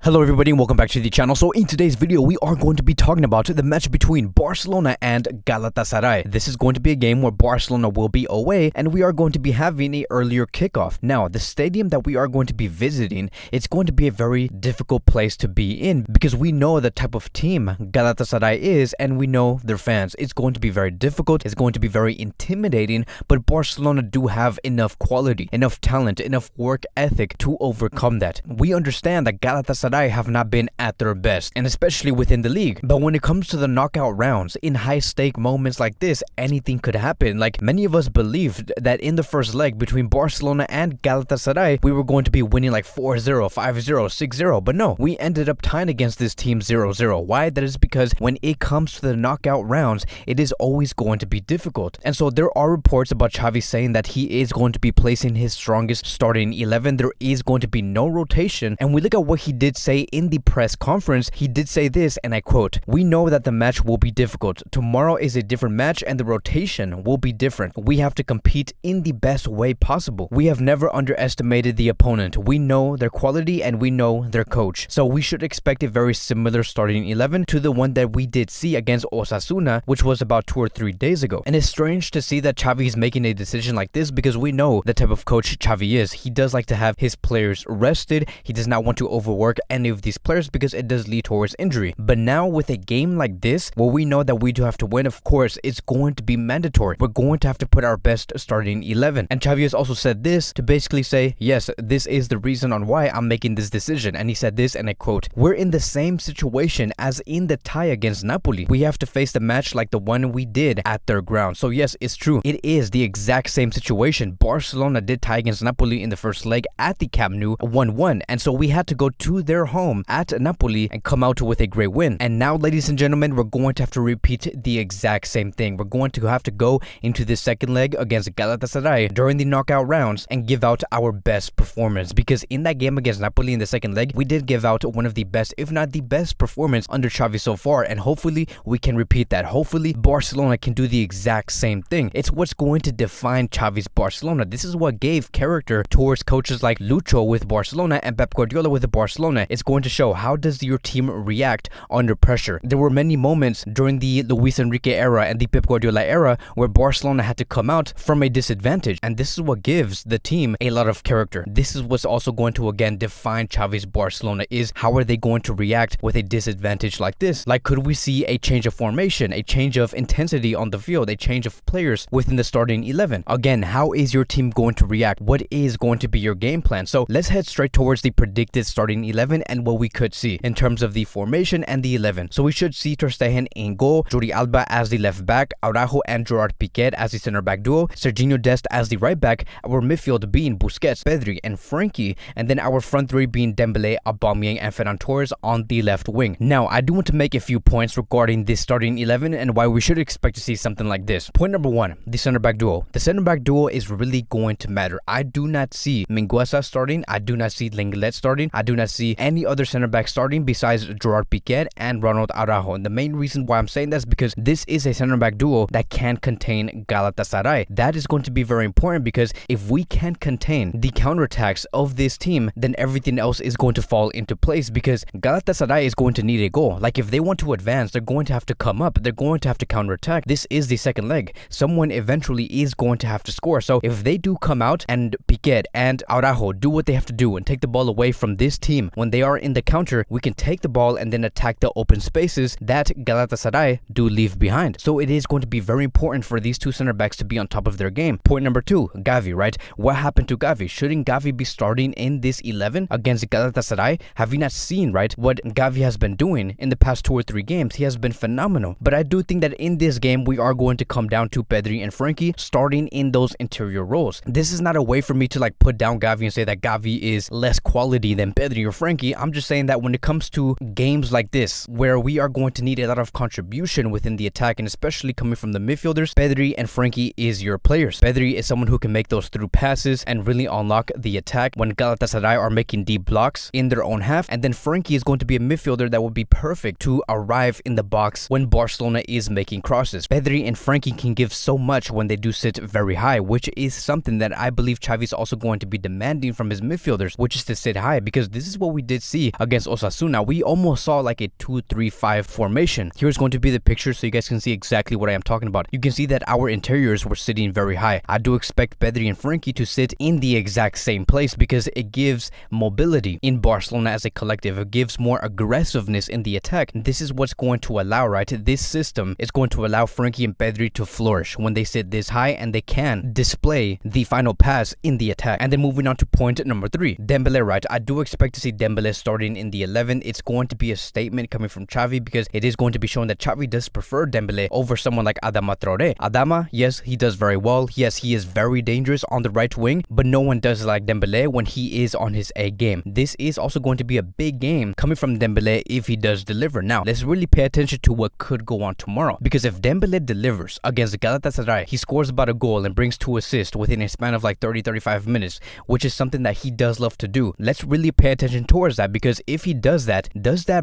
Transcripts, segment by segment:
Hello everybody and welcome back to the channel. So in today's video we are going to be talking about the match between Barcelona and Galatasaray. This is going to be a game where Barcelona will be away and we are going to be having an earlier kickoff. Now the stadium that we are going to be visiting, it's going to be a very difficult place to be in because we know the type of team Galatasaray is and we know their fans. It's going to be very difficult, it's going to be very intimidating, but Barcelona do have enough quality, enough talent, enough work ethic to overcome that. We understand that Galatasaray have not been at their best, and especially within the league. But when it comes to the knockout rounds, in high-stake moments like this, anything could happen. Like many of us believed that in the first leg between Barcelona and Galatasaray, we were going to be winning like 4-0, 5-0, 6-0. But no, we ended up tying against this team 0-0. Why? That is because when it comes to the knockout rounds, it is always going to be difficult. And so there are reports about Xavi saying that he is going to be placing his strongest starting 11. There is going to be no rotation. And we look at what he did say in the press conference. He did say this, and I quote, "We know that the match will be difficult. Tomorrow is a different match and the rotation will be different. We have to compete in the best way possible. We have never underestimated the opponent. We know their quality and we know their coach. So we should expect a very similar starting 11 to the one that we did see against Osasuna, which was about 2 or 3 days ago." And it's strange to see that Xavi is making a decision like this because we know the type of coach Xavi is. He does like to have his players rested. He does not want to overwork any of these players because it does lead towards injury. But now with a game like this, where we know that we do have to win, of course, it's going to be mandatory. We're going to have to put our best starting 11. And Xavi has also said this to basically say, yes, this is the reason on why I'm making this decision. And he said this, and I quote, "We're in the same situation as in the tie against Napoli. We have to face the match like the one we did at their ground." So yes, it's true. It is the exact same situation. Barcelona did tie against Napoli in the first leg at the Camp Nou 1-1. And so we had to go to their home at Napoli and come out with a great win. And now, ladies and gentlemen, we're going to have to repeat the exact same thing. We're going to have to go into the second leg against Galatasaray during the knockout rounds and give out our best performance, because in that game against Napoli in the second leg, we did give out one of the best, if not the best performance under Xavi so far, and hopefully we can repeat that. Hopefully Barcelona can do the exact same thing. It's what's going to define Xavi's Barcelona. This is what gave character towards coaches like Lucho with Barcelona and Pep Guardiola with Barcelona. It's going to show how does your team react under pressure. There were many moments during the Luis Enrique era and the Pep Guardiola era where Barcelona had to come out from a disadvantage, and this is what gives the team a lot of character. This is what's also going to again define Xavi's Barcelona, is how are they going to react with a disadvantage like this? Like, could we see a change of formation, a change of intensity on the field, a change of players within the starting 11? Again, how is your team going to react? What is going to be your game plan? So let's head straight towards the predicted starting 11 and what we could see in terms of the formation and the 11. So we should see Ter Stegen in goal, Jordi Alba as the left back, Araujo and Gerard Piqué as the center back duo, Serginho Dest as the right back, our midfield being Busquets, Pedri and Frenkie, and then our front three being Dembele, Aubameyang and Ferran Torres on the left wing. Now, I do want to make a few points regarding this starting 11 and why we should expect to see something like this. Point number one, the center back duo. The center back duo is really going to matter. I do not see Mingueza starting, I do not see Lenglet starting, I do not see any other center back starting besides Gerard Piqué and Ronald Araujo. And the main reason why I'm saying this is because this is a center back duo that can contain Galatasaray. That is going to be very important, because if we can't contain the counterattacks of this team, then everything else is going to fall into place, because Galatasaray is going to need a goal. Like, if they want to advance, they're going to have to come up, they're going to have to counterattack. This is the second leg. Someone eventually is going to have to score. So if they do come out and Piqué and Araujo do what they have to do and take the ball away from this team, when they are in the counter, we can take the ball and then attack the open spaces that Galatasaray do leave behind. So it is going to be very important for these two center backs to be on top of their game. Point number two, Xavi, right? What happened to Xavi? Shouldn't Xavi be starting in this 11 against Galatasaray? Have you not seen, right, what Xavi has been doing in the past 2 or 3 games? He has been phenomenal. But I do think that in this game, we are going to come down to Pedri and Frenkie starting in those interior roles. This is not a way for me to like put down Xavi and say that Xavi is less quality than Pedri or Frenkie. I'm just saying that when it comes to games like this, where we are going to need a lot of contribution within the attack, and especially coming from the midfielders, Pedri and Frenkie is your players. Pedri is someone who can make those through passes and really unlock the attack when Galatasaray are making deep blocks in their own half, and then Frenkie is going to be a midfielder that will be perfect to arrive in the box when Barcelona is making crosses. Pedri and Frenkie can give so much when they do sit very high, which is something that I believe Xavi is also going to be demanding from his midfielders, which is to sit high, because this is what we did did see against Osasuna, we almost saw like a 2-3-5 formation. Here's going to be the picture so you guys can see exactly what I am talking about. You can see that our interiors were sitting very high. I do expect Pedri and Frankie to sit in the exact same place because it gives mobility in Barcelona as a collective. It gives more aggressiveness in the attack. This is what's going to allow, right? This system is going to allow Frankie and Pedri to flourish when they sit this high and they can display the final pass in the attack. And then moving on to point number 3, Dembele, right? I do expect to see Dembele starting in the 11. It's going to be a statement coming from Xavi because it is going to be shown that Xavi does prefer Dembele over someone like Adama Traoré. Adama, yes, he does very well. Yes, he is very dangerous on the right wing, but no one does like Dembele when he is on his A game. This is also going to be a big game coming from Dembele if he does deliver. Now, let's really pay attention to what could go on tomorrow, because if Dembele delivers against Galatasaray, he scores about a goal and brings 2 assists within a span of like 30-35 minutes, which is something that he does love to do. Let's really pay attention towards that, because if he does that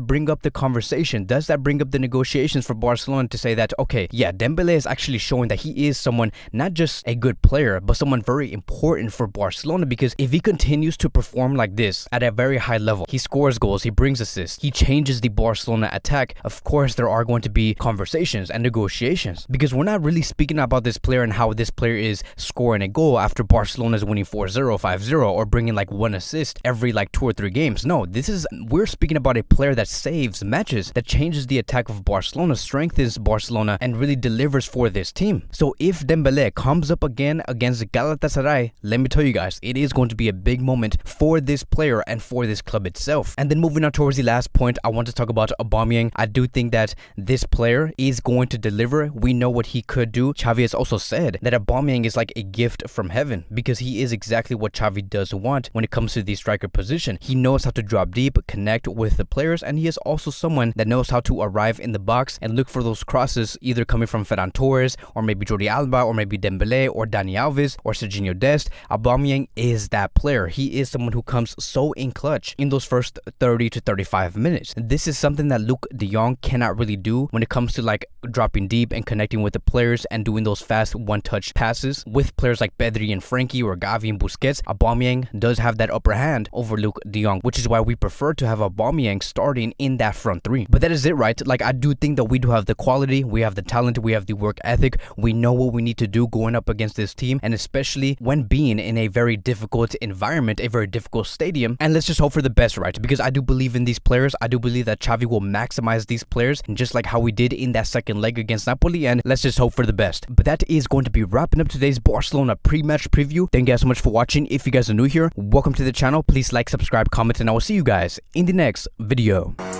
bring up the conversation? Does that bring up the negotiations for Barcelona to say that, okay, yeah, Dembele is actually showing that he is someone, not just a good player, but someone very important for Barcelona? Because if he continues to perform like this at a very high level, he scores goals, he brings assists, he changes the Barcelona attack, of course there are going to be conversations and negotiations, because we're not really speaking about this player and how this player is scoring a goal after Barcelona is winning 4-0, 5-0, or bringing like 1 assist every like 2 or 3 games. No, we're speaking about a player that saves matches, that changes the attack of Barcelona, strengthens Barcelona, and really delivers for this team. So if Dembele comes up again against Galatasaray, let me tell you guys, it is going to be a big moment for this player and for this club itself. And then moving on towards the last point, I want to talk about Aubameyang. I do think that this player is going to deliver. We know what he could do. Xavi has also said that Aubameyang is like a gift from heaven, because he is exactly what Xavi does want when it comes to the striker position. He knows how to drop deep, connect with the players, and he is also someone that knows how to arrive in the box and look for those crosses, either coming from Ferran Torres, or maybe Jordi Alba, or maybe Dembele, or Dani Alves, or Serginho Dest. Aubameyang is that player. He is someone who comes so in clutch in those first 30 to 35 minutes. This is something that Luke de Jong cannot really do when it comes to like dropping deep and connecting with the players and doing those fast one-touch passes with players like Pedri and Frankie or Xavi and Busquets. Aubameyang does have that upper hand over Luke de Jong, which is why we prefer to have Aubameyang starting in that front 3. But that is it, right? Like, I do think that we do have the quality, we have the talent, we have the work ethic, we know what we need to do going up against this team, and especially when being in a very difficult environment, a very difficult stadium. And let's just hope for the best, right? Because I do believe in these players. I do believe that Xavi will maximize these players, and just like how we did in that second leg against Napoli, and let's just hope for the best. But that is going to be wrapping up today's Barcelona pre-match preview. Thank you guys so much for watching. If you guys are new here, welcome to the channel. Please like, subscribe, comment, and I will see you guys in the next video.